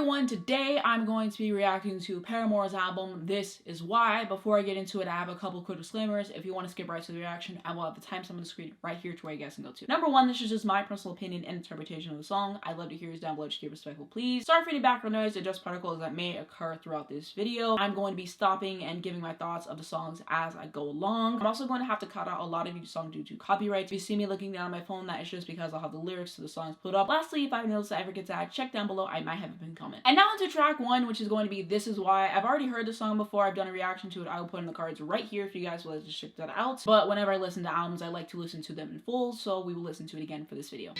everyone, today I'm going to be reacting to Paramore's album, This Is Why. Before I get into it, I have a couple quick disclaimers. If you want to skip right to the reaction, I will have the timestamp on the screen right here to where you guys can go to. Number one, this is just my personal opinion and interpretation of the song. I'd love to hear yours down below, just keep it respectful, please. Sorry for any background noise and dust particles that may occur throughout this video. I'm going to be stopping and giving my thoughts of the songs as I go along. I'm also going to have to cut out a lot of each song due to copyright. If you see me looking down at my phone, that is just because I'll have the lyrics to the songs put up. Lastly, if I notice I ever get to add, check down below, I might have a pinned comment. And now onto track one, which is going to be This Is Why. I've already heard the song before. I've done a reaction to it. I will put in the cards right here if you guys will just check that out. But whenever I listen to albums, I like to listen to them in full, so we will listen to it again for this video.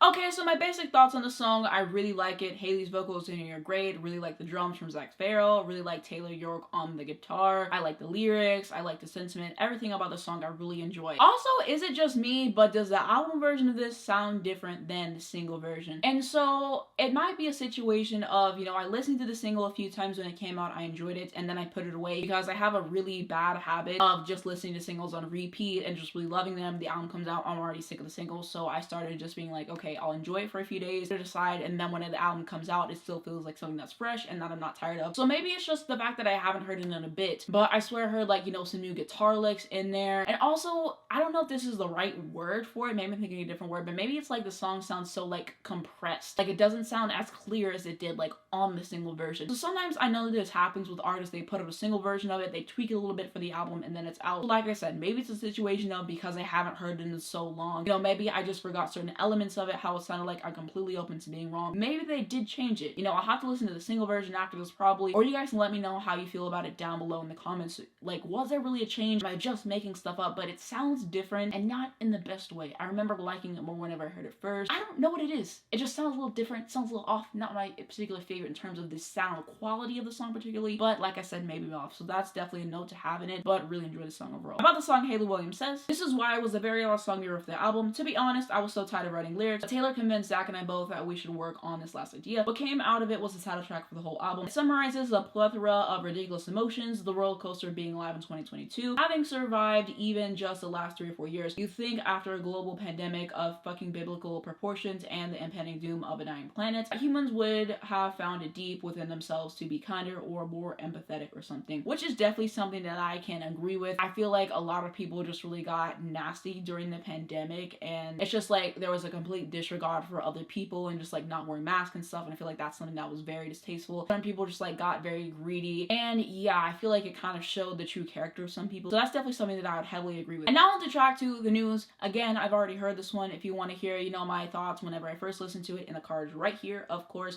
Okay, so my basic thoughts on the song, I really like it. Haley's vocals in here are great. Really like the drums from Zach Farrell. Really like Taylor York on the guitar. I like the lyrics. I like the sentiment. Everything about the song I really enjoy. Also, is it just me, but does the album version of this sound different than the single version? And so it might be a situation of, you know, I listened to the single a few times when it came out. I enjoyed it, and then I put it away because I have a really bad habit of just listening to singles on repeat and just really loving them. The album comes out, I'm already sick of the singles, so I started just being like, okay, I'll enjoy it for a few days to decide, and then when the album comes out, it still feels like something that's fresh and that I'm not tired of. So maybe it's just the fact that I haven't heard it in a bit, but I swear I heard, like, you know, some new guitar licks in there. And also, I don't know if this is the right word for it, maybe I'm thinking a different word, but maybe it's like the song sounds so like compressed, like it doesn't sound as clear as it did like on the single version. So sometimes I know that this happens with artists, they put up a single version of it, they tweak it a little bit for the album, and then it's out. So like I said, maybe it's a situation of because I haven't heard it in so long, you know, maybe I just forgot certain elements of it, how it sounded. Like, I'm completely open to being wrong. Maybe they did change it. You know, I'll have to listen to the single version after this probably, or you guys can let me know how you feel about it down below in the comments. Like, was there really a change? Am I just making stuff up? But it sounds different and not in the best way. I remember liking it more whenever I heard it first. I don't know what it is. It just sounds a little different, sounds a little off. Not my particular favorite in terms of the sound quality of the song particularly, but like I said, maybe off. So that's definitely a note to have in it, but really enjoy the song overall. About the song, Haley Williams says, "This Is Why" was the very last song we wrote for the album. To be honest, I was so tired of writing lyrics, but Taylor convinced Zach and I both that we should work on this last idea. What came out of it was the title track for the whole album. It summarizes a plethora of ridiculous emotions, the roller coaster of being alive in 2022, having survived even just the last 3 or 4 years. You think after a global pandemic of fucking biblical proportions and the impending doom of a dying planet, humans would have found it deep within themselves to be kinder or more empathetic or something, which is definitely something that I can agree with. I feel like a lot of people just really got nasty during the pandemic, and it's just like there was a complete disregard for other people and just like not wearing masks and stuff, and I feel like that's something that was very distasteful. Some people just like got very greedy, and yeah, I feel like it kind of showed the true character of some people, so that's definitely something that I would heavily agree with. And now on to track 2, The News. Again, I've already heard this one. If you want to hear, you know, my thoughts whenever I first listened to it, in the cards right here, of course.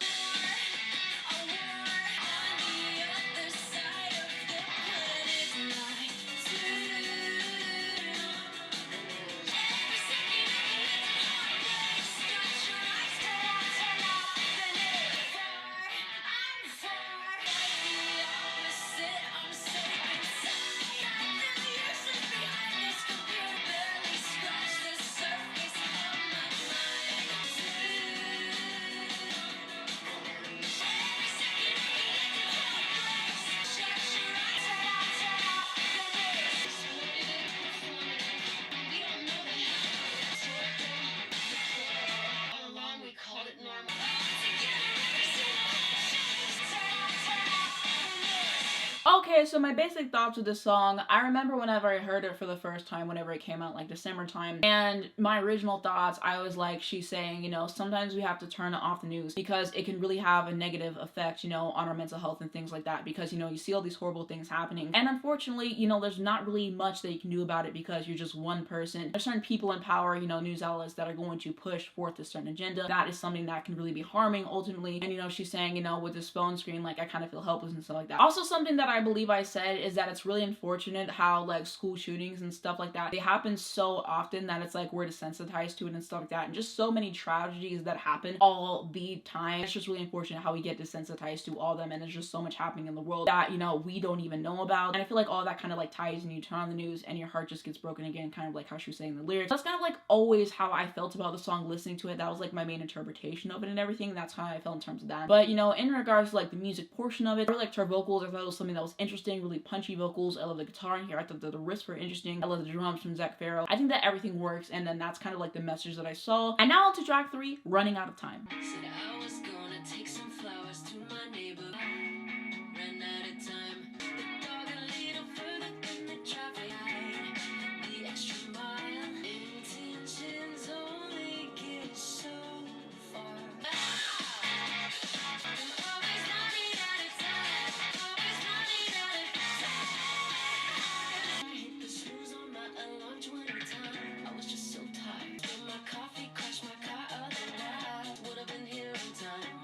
Okay, so my basic thoughts with this song, I remember whenever I heard it for the first time, whenever it came out, like December time, and my original thoughts, I was like, she's saying, you know, sometimes we have to turn off the news because it can really have a negative effect, you know, on our mental health and things like that, because, you know, you see all these horrible things happening, and unfortunately, you know, there's not really much that you can do about it because you're just one person. There's certain people in power, you know, news outlets that are going to push forth a certain agenda. That is something that can really be harming ultimately, and, you know, she's saying, you know, with this phone screen, like, I kind of feel helpless and stuff like that. Also, something that I believe I said is that it's really unfortunate how, like, school shootings and stuff like that, they happen so often that it's like we're desensitized to it and stuff like that, and just so many tragedies that happen all the time. It's just really unfortunate how we get desensitized to all of them, and there's just so much happening in the world that, you know, we don't even know about. And I feel like all that kind of like ties in. You turn on the news and your heart just gets broken again, kind of like how she was saying in the lyrics. That's kind of like always how I felt about the song listening to it. That was like my main interpretation of it and everything. That's how I felt in terms of that. But, you know, in regards to like the music portion of it, I really liked her vocals. I thought it was something that was interesting, really punchy vocals. I love the guitar in here. I thought that the riffs were interesting. I love the drums from Zach Farrell. I think that everything works, and then that's kind of like the message that I saw. And now on to track 3, Running Out of Time. Said I was gonna take some flowers to my neighbor. Ran out of time. The dog a little further than the traffic light. The extra mile. Intentions only get so far. I'm always running out of time. Always running out of time. I hit the snooze on my alarm 20 times. I was just so tired. Spilled my coffee, crashed my car, otherwise would have been here in time.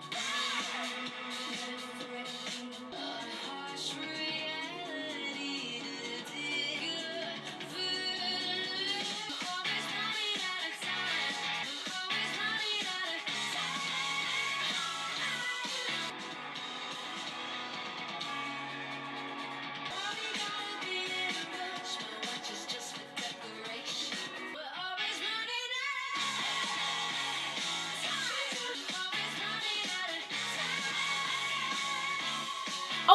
A harsh reality to dig good food. I'm always running out of time. I'm always running out of time. Probably gotta be in a rush. My watch is just for decoration. We're always running out of time. We're always running out of time.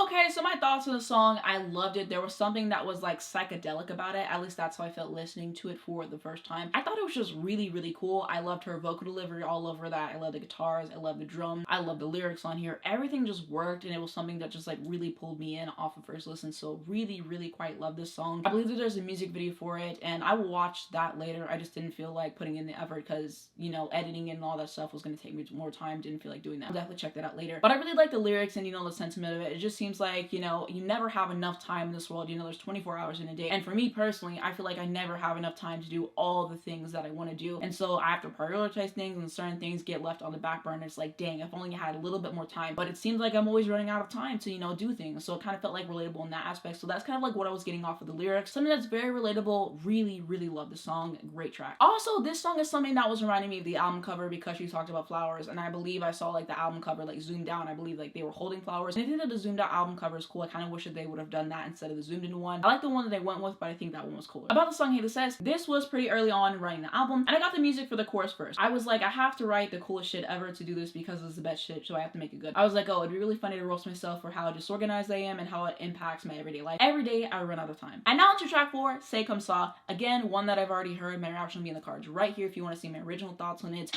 Okay, so my thoughts on the song, I loved it. There was something that was like psychedelic about it. At least that's how I felt listening to it for the first time. I thought it was just really, really cool. I loved her vocal delivery all over that. I love the guitars. I love the drums. I love the lyrics on here. Everything just worked, and it was something that just like really pulled me in off of first listen. So really, really quite love this song. I believe that there's a music video for it, and I will watch that later. I just didn't feel like putting in the effort because, you know, editing and all that stuff was going to take me more time. Didn't feel like doing that. I'll definitely check that out later. But I really like the lyrics and, you know, the sentiment of it. It just seems like, you know, you never have enough time in this world. You know, there's 24 hours in a day. And for me personally, I feel like I never have enough time to do all the things that I want to do. And so I have to prioritize things, and certain things get left on the back burner. It's like, dang, if only I had a little bit more time. But it seems like I'm always running out of time to, you know, do things. So it kind of felt like relatable in that aspect. So that's kind of like what I was getting off of the lyrics. Something that's very relatable. Really, really love the song. Great track. Also, this song is something that was reminding me of the album cover because she talked about flowers. And I believe I saw like the album cover like zoomed out. I believe like they were holding flowers. And I think that the zoomed out album cover is cool. I kind of wish that they would have done that instead of the zoomed in one. I like the one that they went with, but I think that one was cooler. About the song, Haley says, this was pretty early on in writing the album, and I got the music for the chorus first. I was like, I have to write the coolest shit ever to do this because it's the best shit, so I have to make it good. I was like, oh, it'd be really funny to roast myself for how disorganized I am and how it impacts my everyday life. Every day I run out of time. And now to track 4, Say Comme Ça. Again, one that I've already heard. My reaction will be in the cards right here if you want to see my original thoughts on it.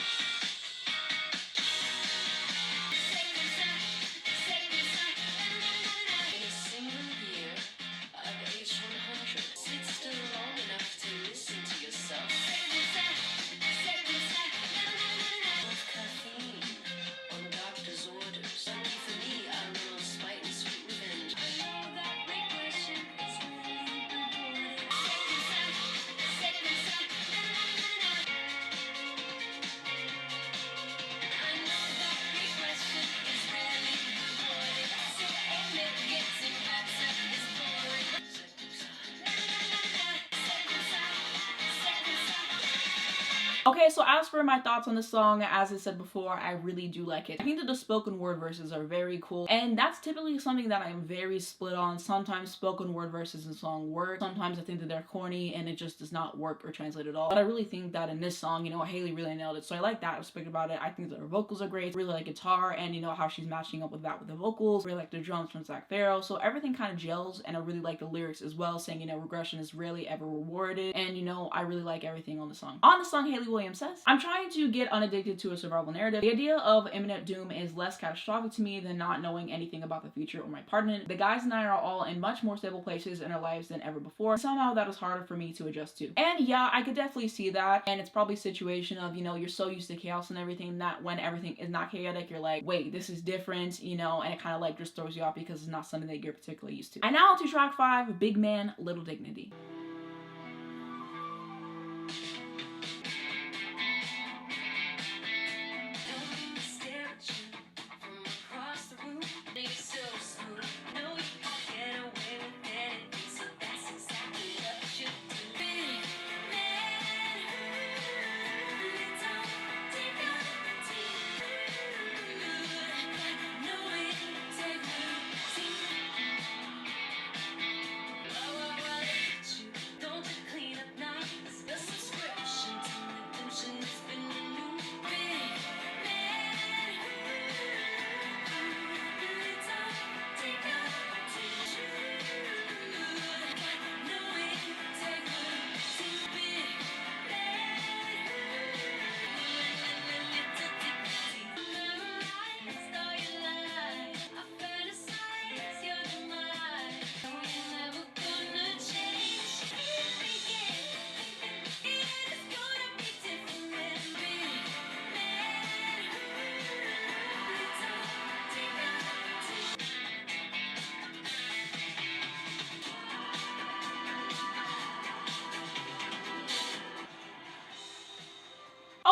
Okay, so as for my thoughts on the song, as I said before, I really do like it. I think that the spoken word verses are very cool, and that's typically something that I'm very split on. Sometimes spoken word verses in a song work. Sometimes I think that they're corny and it just does not work or translate at all. But I really think that in this song, you know, Haley really nailed it. So I like that aspect about it. I think that her vocals are great. I really like guitar and, you know, how she's matching up with that with the vocals. I really like the drums from Zach Farrell. So everything kind of gels, and I really like the lyrics as well, saying, you know, regression is rarely ever rewarded. And, you know, I really like everything on the song. On the song, Haley Williams says, I'm trying to get unaddicted to a survival narrative. The idea of imminent doom is less catastrophic to me than not knowing anything about the future or my part in it. The guys and I are all in much more stable places in our lives than ever before. Somehow that is harder for me to adjust to. And yeah, I could definitely see that. And it's probably a situation of, you know, you're so used to chaos and everything that when everything is not chaotic, you're like, wait, this is different, you know, and it kind of like just throws you off because it's not something that you're particularly used to. And now to track 5, Big Man, Little Dignity.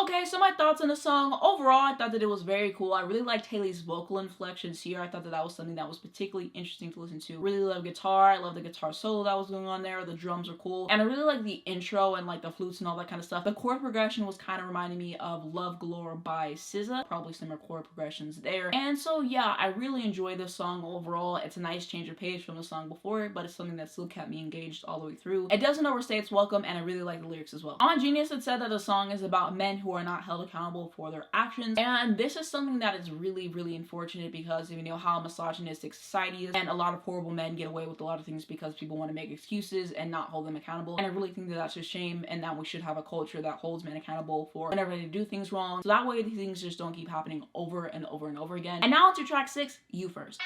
Okay, so my thoughts on the song. Overall, I thought that it was very cool. I really liked Haley's vocal inflections here. I thought that that was something that was particularly interesting to listen to. Really love guitar. I love the guitar solo that was going on there. The drums are cool. And I really like the intro and like the flutes and all that kind of stuff. The chord progression was kind of reminding me of Love Galore by SZA. Probably similar chord progressions there. And so yeah, I really enjoy this song overall. It's a nice change of pace from the song before, but it's something that still kept me engaged all the way through. It doesn't overstay its welcome, and I really like the lyrics as well. On Genius, it said that the song is about men who are not held accountable for their actions, and this is something that is really, really unfortunate because you know how misogynistic society is, and a lot of horrible men get away with a lot of things because people want to make excuses and not hold them accountable. And I really think that that's a shame, and that we should have a culture that holds men accountable for whenever they do things wrong, so that way these things just don't keep happening over and over and over again. And now to track 6, You First.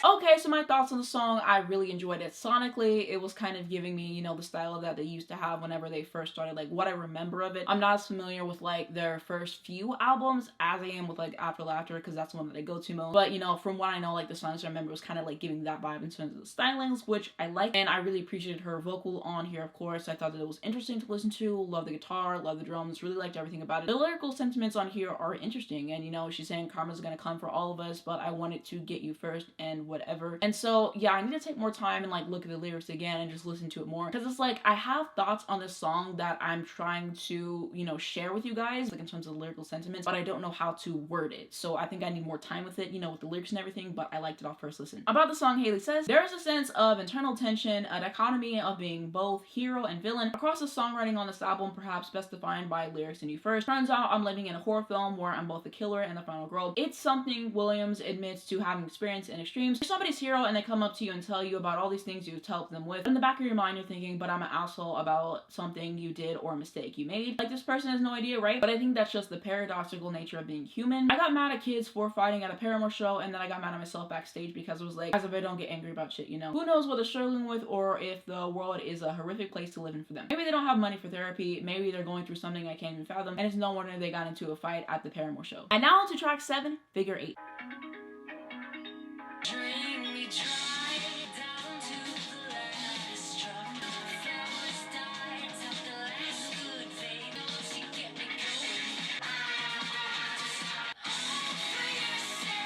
Okay, so my thoughts on the song. I really enjoyed it sonically. It was kind of giving me, you know, the style that they used to have whenever they first started, like what I remember of it. I'm not as familiar with like their first few albums as I am with like After Laughter, because that's the one that I go to most. But you know, from what I know, like the songs I remember was kind of like giving that vibe in terms of the stylings, which I like. And I really appreciated her vocal on here, of course. I thought that it was interesting to listen to. Love the guitar, love the drums, really liked everything about it. The lyrical sentiments on here are interesting, and you know, she's saying karma's gonna come for all of us, but I wanted to get you first and whatever. And so yeah, I need to take more time and like look at the lyrics again and just listen to it more, because it's like I have thoughts on this song that I'm trying to, you know, share with you guys, like in terms of the lyrical sentiments, but I don't know how to word it. So I think I need more time with it, you know, with the lyrics and everything, but I liked it off first listen. About the song, Haley says, there is a sense of internal tension, a dichotomy of being both hero and villain across the songwriting on this album, perhaps best defined by lyrics in You First. Turns out I'm living in a horror film where I'm both the killer and the final girl. It's something Williams admits to having experienced in extremes. This somebody's hero and they come up to you and tell you about all these things you've helped them with, in the back of your mind you're thinking, but I'm an asshole about something you did or a mistake you made. Like, this person has no idea, right? But I think that's just the paradoxical nature of being human. I got mad at kids for fighting at a Paramore show, and then I got mad at myself backstage because it was like, as if I don't get angry about shit, you know? Who knows what they're struggling with, or if the world is a horrific place to live in for them. Maybe they don't have money for therapy, maybe they're going through something I can't even fathom, and it's no wonder they got into a fight at the Paramore show. And now on to track 7, Figure 8. Drink me dry down to the last drop. Flowers died of the last good fade. Those you get me going. For your sake,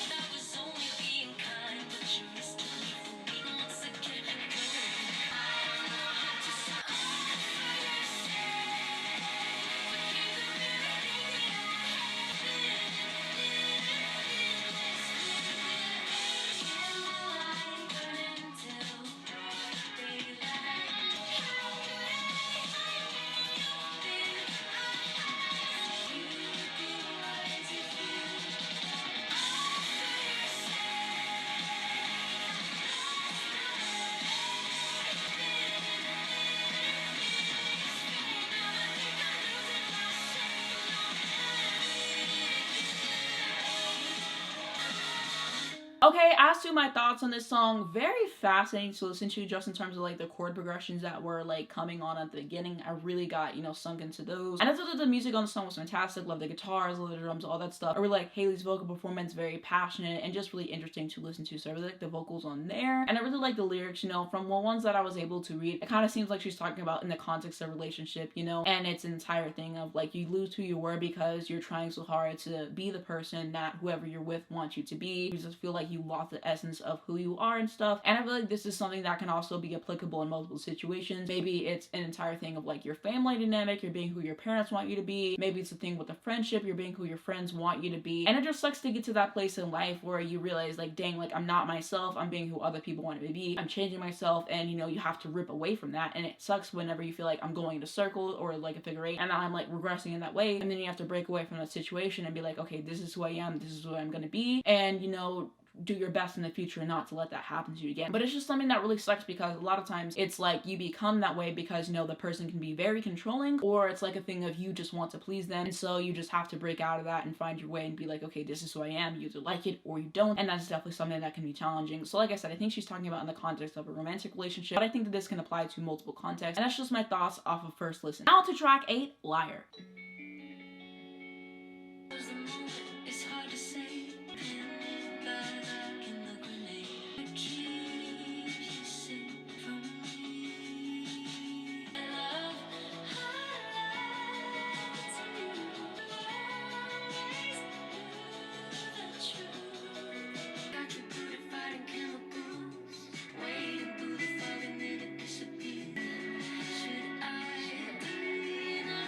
I was only being kind, but you mistook me for weak. Once again, Okay, as to my thoughts on this song, very fascinating to listen to just in terms of like the chord progressions that were like coming on at the beginning. I really got, you know, sunk into those. And I thought that the music on the song was fantastic. Love the guitars, love the drums, all that stuff. I really like Hailey's vocal performance, very passionate and just really interesting to listen to. So I really like the vocals on there. And I really like the lyrics, you know, from the ones that I was able to read. It kind of seems like she's talking about in the context of a relationship, you know, and it's an entire thing of like you lose who you were because you're trying so hard to be the person that whoever you're with wants you to be. You just feel like you lost the essence of who you are and stuff. And I feel like this is something that can also be applicable in multiple situations. Maybe it's an entire thing of like your family dynamic, you're being who your parents want you to be. Maybe it's a thing with a friendship, you're being who your friends want you to be. And it just sucks to get to that place in life where you realize like, dang, like I'm not myself, I'm being who other people want me to be. I'm changing myself, and you know, you have to rip away from that. And it sucks whenever you feel like I'm going in a circle or like a figure 8 and I'm like regressing in that way. And then you have to break away from that situation and be like, okay, this is who I am, this is who I'm gonna be. And you know, do your best in the future not to let that happen to you again. But it's just something that really sucks because a lot of times it's like you become that way because, you know, the person can be very controlling, or it's like a thing of you just want to please them, and so you just have to break out of that and find your way and be like, okay, this is who I am. You either like it or you don't, and that's definitely something that can be challenging. So like I said, I think she's talking about in the context of a romantic relationship, but I think that this can apply to multiple contexts, and that's just my thoughts off of first listen. Now to track 8, Liar. it's hard to say. Back in the grenade, keep you safe from me. Love highlights you. Always the truth. Got you good at fighting chemicals, wading through the fog and then it disappears. Should I deny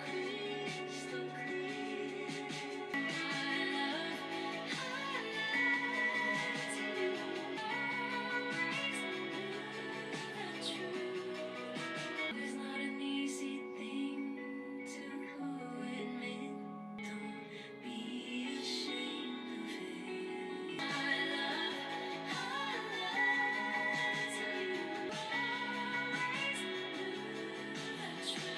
crystal clear? My love highlights you. Always the truth. It's not an easy thing to admit. Don't be ashamed of it. My love highlights you. Always the truth.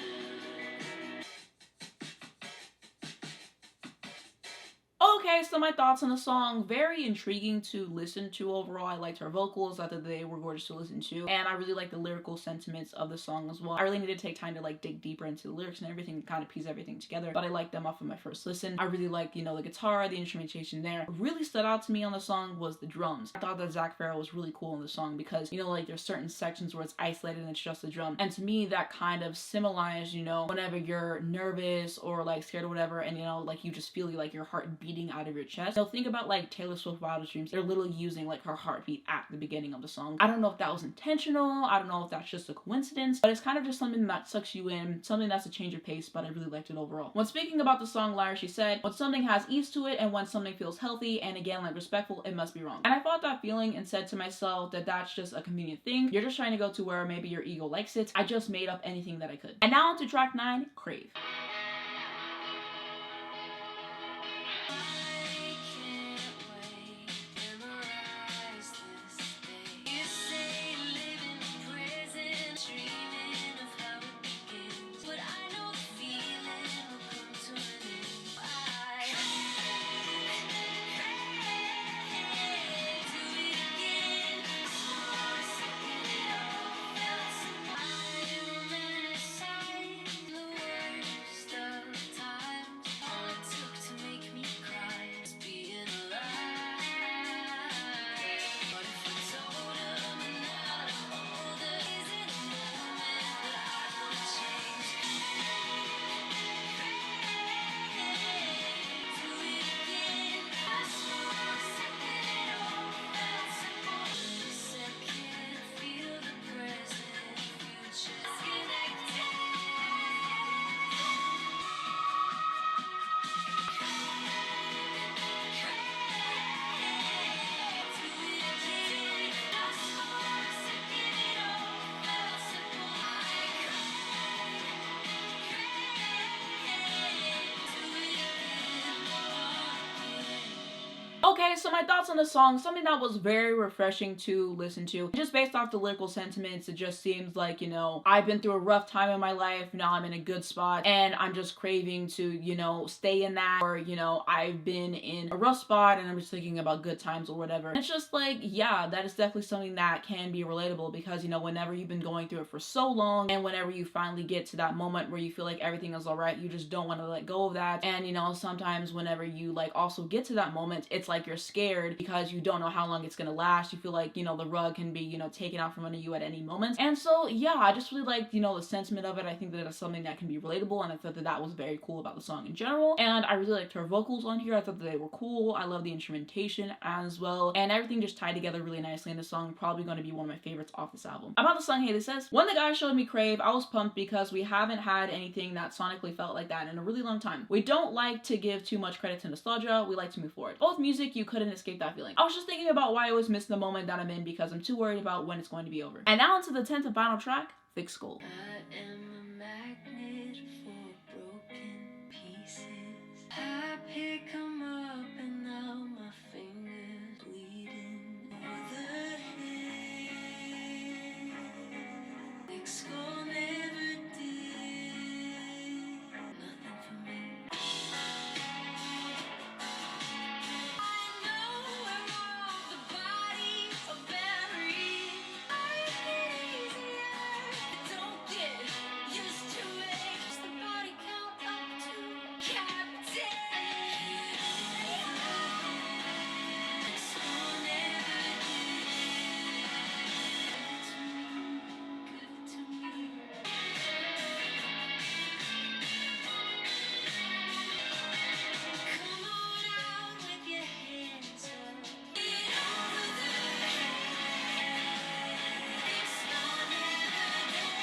Okay, so my thoughts on the song, very intriguing to listen to overall. I liked her vocals, I thought they were gorgeous to listen to, and I really like the lyrical sentiments of the song as well. I really need to take time to like dig deeper into the lyrics and everything and kind of piece everything together, but I liked them off of my first listen. I really liked, you know, the guitar, the instrumentation there. What really stood out to me on the song was the drums. I thought that Zach Farrell was really cool in the song because, you know, like there's certain sections where it's isolated and it's just the drum, and to me that kind of symbolized, you know, whenever you're nervous or like scared or whatever, and you know, like you just feel like your heart beating out out of your chest. So think about like Taylor Swift Wildest Dreams. They're literally using like her heartbeat at the beginning of the song. I don't know if that was intentional. I don't know if that's just a coincidence, but it's kind of just something that sucks you in, something that's a change of pace, but I really liked it overall. When speaking about the song Liar, she said, when something has ease to it and when something feels healthy and again like respectful, it must be wrong. And I felt that feeling and said to myself that that's just a convenient thing. You're just trying to go to where maybe your ego likes it. I just made up anything that I could. And now on to track 9, Crave. Okay, so my thoughts on the song, something that was very refreshing to listen to. Just based off the lyrical sentiments, it just seems like, you know, I've been through a rough time in my life, now I'm in a good spot, and I'm just craving to, you know, stay in that, or, you know, I've been in a rough spot and I'm just thinking about good times or whatever. And it's just like, yeah, that is definitely something that can be relatable because, you know, whenever you've been going through it for so long, and whenever you finally get to that moment where you feel like everything is alright, you just don't want to let go of that. And, you know, sometimes whenever you, like, also get to that moment, it's like you're scared because you don't know how long it's gonna last. You feel like, you know, the rug can be, you know, taken out from under you at any moment. And so, yeah, I just really liked, you know, the sentiment of it. I think that it's something that can be relatable, and I thought that that was very cool about the song in general. And I really liked her vocals on here. I thought that they were cool. I love the instrumentation as well, and everything just tied together really nicely in the song. Probably going to be one of my favorites off this album. About the song, Haley says, when the guy showed me Crave, I was pumped because we haven't had anything that sonically felt like that in a really long time. We don't like to give too much credit to nostalgia. We like to move forward. Both music, you couldn't escape that feeling. I was just thinking about why I always miss the moment that I'm in because I'm too worried about when it's going to be over. And now onto the 10th and final track, Thick Skull. I am a magnet for broken pieces. I pick 'em up and now my fingers bleeding over the head. Thick skull never did nothing for me. I know where more of the bodies are buried. Life is easier. Don't get used to it. Just the body count up to captain. Skull never did. Give it to me. Come on out with your hands up. Get over the head. Skull never did.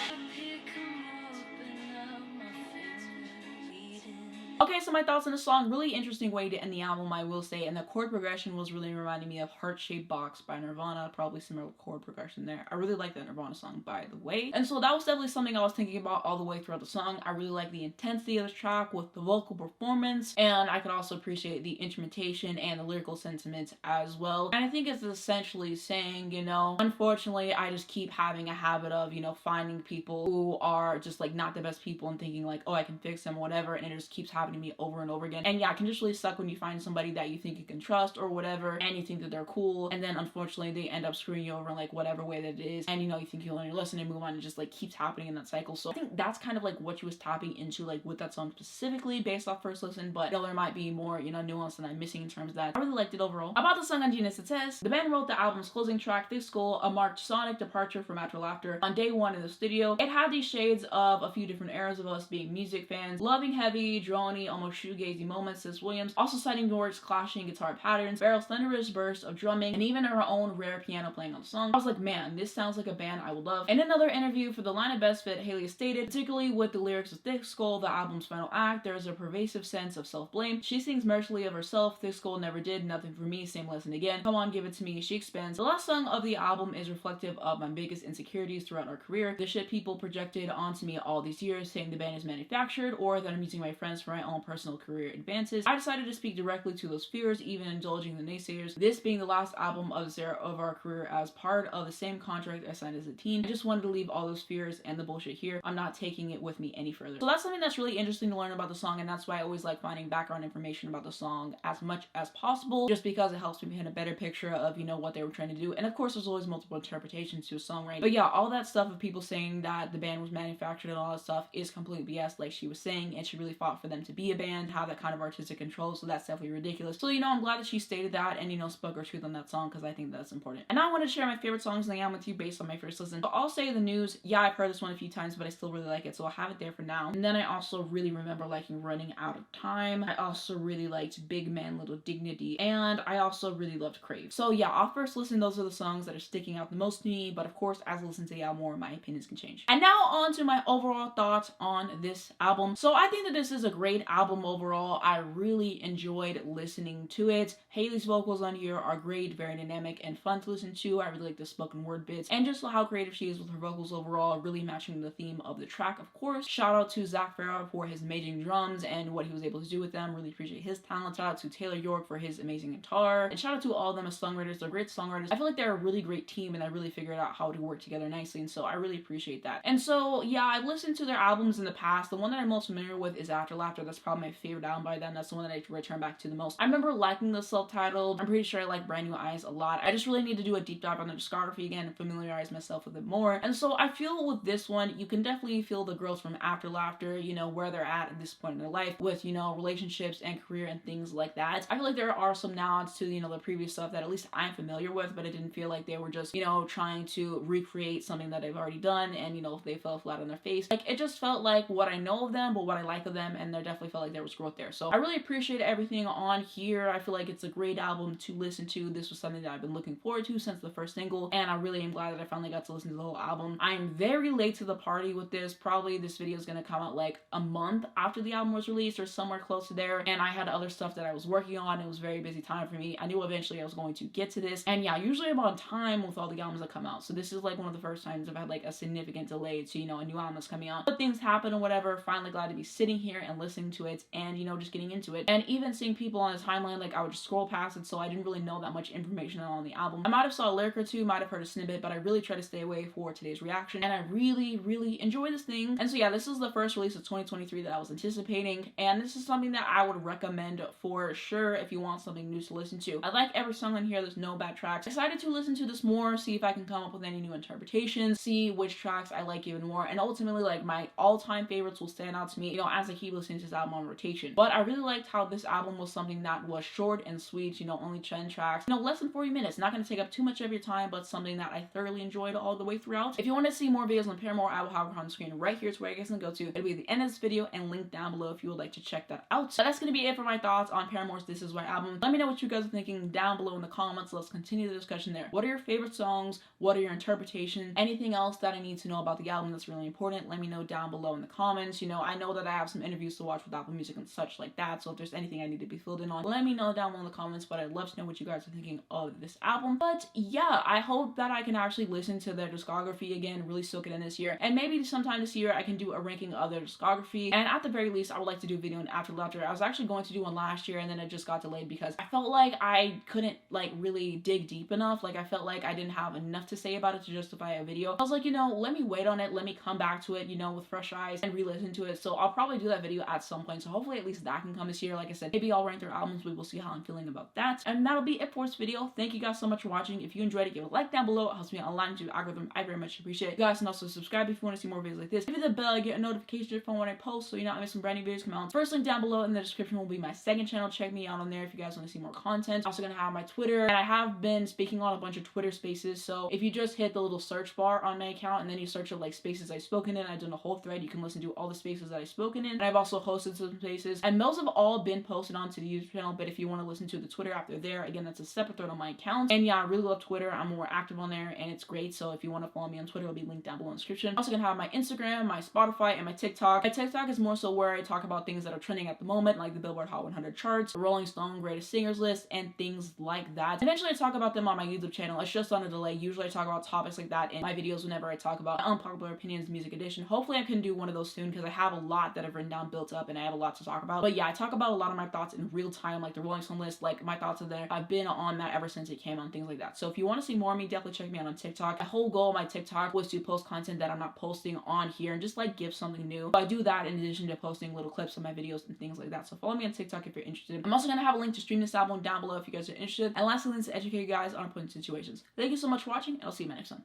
I pick 'em up and now my fingers bleeding. Okay, so my thoughts on the song, really interesting way to end the album, I will say, and the chord progression was really reminding me of Heart-Shaped Box by Nirvana, probably similar chord progression there. I really like that Nirvana song, by the way. And so that was definitely something I was thinking about all the way throughout the song. I really like the intensity of this track with the vocal performance, and I could also appreciate the instrumentation and the lyrical sentiment as well. And I think it's essentially saying, you know, unfortunately, I just keep having a habit of, you know, finding people who are just like not the best people and thinking like, oh, I can fix them or whatever, and it just keeps happening to me over and over again. And yeah, it can just really suck when you find somebody that you think you can trust or whatever, and you think that they're cool, and then unfortunately they end up screwing you over in like whatever way that it is, and you know, you think you'll learn your lesson and move on, and it just like keeps happening in that cycle. So I think that's kind of like what she was tapping into like with that song specifically based off first listen, but you know, there might be more, you know, nuance that I'm missing in terms of that. I really liked it overall. About the song on Genius, it says, the band wrote the album's closing track, Thick Skull, a marked sonic departure from After Laughter on day one in the studio. It had these shades of a few different eras of us being music fans, loving heavy, drony, drony, almost shoegazy moments, says Williams, also citing York's clashing guitar patterns, Farrell's thunderous burst of drumming, and even her own rare piano playing on the song. I was like, man, this sounds like a band I would love. In another interview for the Line of Best Fit, Haley stated, particularly with the lyrics of Thick Skull, the album's final act, there is a pervasive sense of self-blame. She sings mercilessly of herself. Thick Skull never did, nothing for me, same lesson again. Come on, give it to me. She expands. The last song of the album is reflective of my biggest insecurities throughout our career. The shit people projected onto me all these years, saying the band is manufactured or that I'm using my friends for my own personal career advances. I decided to speak directly to those fears, even indulging the naysayers. This being the last album of this era of our career as part of the same contract I signed as a teen. I just wanted to leave all those fears and the bullshit here. I'm not taking it with me any further. So that's something that's really interesting to learn about the song, and that's why I always like finding background information about the song as much as possible, just because it helps me paint a better picture of, you know, what they were trying to do. And of course, there's always multiple interpretations to a song, right? But yeah, all that stuff of people saying that the band was manufactured and all that stuff is complete BS, like she was saying, and she really fought for them to be a band, have that kind of artistic control, so that's definitely ridiculous. So, you know, I'm glad that she stated that and, you know, spoke her truth on that song, because I think that's important. And I want to share my favorite songs in the album with you based on my first listen. So I'll say The News. Yeah, I've heard this one a few times, but I still really like it, so I'll have it there for now. And then I also really remember liking Running Out of Time. I also really liked Big Man Little Dignity, and I also really loved Crave. So yeah, off first listen, those are the songs that are sticking out the most to me, but of course, as I listen to the album more, my opinions can change. And now on to my overall thoughts on this album. So I think that this is a great album overall. I really enjoyed listening to it. Haley's vocals on here are great, very dynamic and fun to listen to. I really like the spoken word bits and just how creative she is with her vocals overall, really matching the theme of the track, of course. Shout out to Zach Farrell for his amazing drums and what he was able to do with them. Really appreciate his talent. Shout out to Taylor York for his amazing guitar. And shout out to all of them as songwriters. They're great songwriters. I feel like they're a really great team, and I really figured out how to work together nicely, and so I really appreciate that. And so yeah, I've listened to their albums in the past. The one that I'm most familiar with is After Laughter. That's probably my favorite album by them. That's the one that I return back to the most. I remember liking the self-titled. I'm pretty sure I like Brand New Eyes a lot. I just really need to do a deep dive on the discography again and familiarize myself with it more. And so I feel with this one, you can definitely feel the girls from After Laughter, you know, where they're at this point in their life with, you know, relationships and career and things like that. I feel like there are some nods to, you know, the previous stuff that at least I'm familiar with, but it didn't feel like they were just, you know, trying to recreate something that they've already done and, you know, they fell flat on their face. Like, it just felt like what I know of them, but what I like of them, and there definitely felt like there was growth there. So I really appreciate everything on here. I feel like it's a great album to listen to. This was something that I've been looking forward to since the first single, and I really am glad that I finally got to listen to the whole album. I'm very late to the party with this. Probably this video is going to come out like a month after the album was released or somewhere close to there, and I had other stuff that I was working on. It was a very busy time for me. I knew eventually I was going to get to this, and yeah, usually I'm on time with all the albums that come out, so this is like one of the first times I've had like a significant delay to, you know, a new album that's coming out. But things happen or whatever. Finally glad to be sitting here and listening to it and, you know, just getting into it. And even seeing people on the timeline, like I would just scroll past it, so I didn't really know that much information on the album. I might have saw a lyric or two, might have heard a snippet, but I really try to stay away for today's reaction, and I really enjoy this thing. And so yeah, this is the first release of 2023 that I was anticipating, and this is something that I would recommend for sure if you want something new to listen to. I like every song on here. There's no bad tracks. I decided to listen to this more, see if I can come up with any new interpretations, see which tracks I like even more, and ultimately like my all-time favorites will stand out to me, you know, as I keep listening to this album on rotation. But I really liked how this album was something that was short and sweet, you know, only 10 tracks, you know, less than 40 minutes, not going to take up too much of your time, but something that I thoroughly enjoyed all the way throughout. If you want to see more videos on Paramore, I will have it on the screen right here. It's where you guys can go to. It'll be at the end of this video and linked down below if you would like to check that out. So that's going to be it for my thoughts on Paramore's This Is Why album. Let me know what you guys are thinking down below in the comments. Let's continue the discussion there. What are your favorite songs? What are your interpretations? Anything else that I need to know about the album that's really important? Let me know down below in the comments. You know, I know that I have some interviews to watch with Apple Music and such like that, so if there's anything I need to be filled in on, let me know down below in the comments. But I'd love to know what you guys are thinking of this album. But yeah, I hope that I can actually listen to their discography again, really soak it in this year, and maybe sometime this year I can do a ranking of their discography. And at the very least, I would like to do a video on After Laughter. I was actually going to do one last year, and then it just got delayed because I felt like I couldn't like really dig deep enough. Like I felt like I didn't have enough to say about it to justify a video. I was like, you know, let me wait on it, let me come back to it, you know, with fresh eyes and re-listen to it. So I'll probably do that video at some point, so hopefully at least that can come this year. Like I said, maybe I'll rank their albums. We will see how I'm feeling about that. And that'll be it for this video. Thank you guys so much for watching. If you enjoyed it, give it a like down below. It helps me out a lot into the algorithm. I very much appreciate it. You guys can also subscribe if you want to see more videos like this. Hit the bell, get a notification from when I post so you're not missing brand new videos come out. First link down below in the description will be my second channel. Check me out on there if you guys want to see more content. Also gonna have my Twitter, and I have been speaking on a bunch of Twitter spaces, so if you just hit the little search bar on my account and then you search up like spaces I've spoken in, I've done a whole thread. You can listen to all the spaces that I've spoken in. And I've also hosted posted to some places, and those have all been posted onto the YouTube channel. But if you want to listen to the Twitter after there, again, that's a separate thread on my account. And yeah, I really love Twitter. I'm more active on there, and it's great. So if you want to follow me on Twitter, it'll be linked down below in the description. I'm also gonna have my Instagram, my Spotify, and my TikTok. My TikTok is more so where I talk about things that are trending at the moment, like the Billboard Hot 100 charts, the Rolling Stone Greatest Singers list, and things like that. Eventually I talk about them on my YouTube channel. It's just on a delay. Usually I talk about topics like that in my videos whenever I talk about unpopular opinions, music edition. Hopefully I can do one of those soon, because I have a lot that I've written down, built up, and I have a lot to talk about. But yeah, I talk about a lot of my thoughts in real time, like the Rolling Stone list, like my thoughts are there. I've been on that ever since it came on, things like that. So if you want to see more of me, definitely check me out on TikTok. My whole goal of my TikTok was to post content that I'm not posting on here and just like give something new. So I do that in addition to posting little clips of my videos and things like that. So follow me on TikTok if you're interested. I'm also going to have a link to stream this album down below if you guys are interested. And lastly, links to educate you guys on important situations. Thank you so much for watching, and I'll see you in my next one.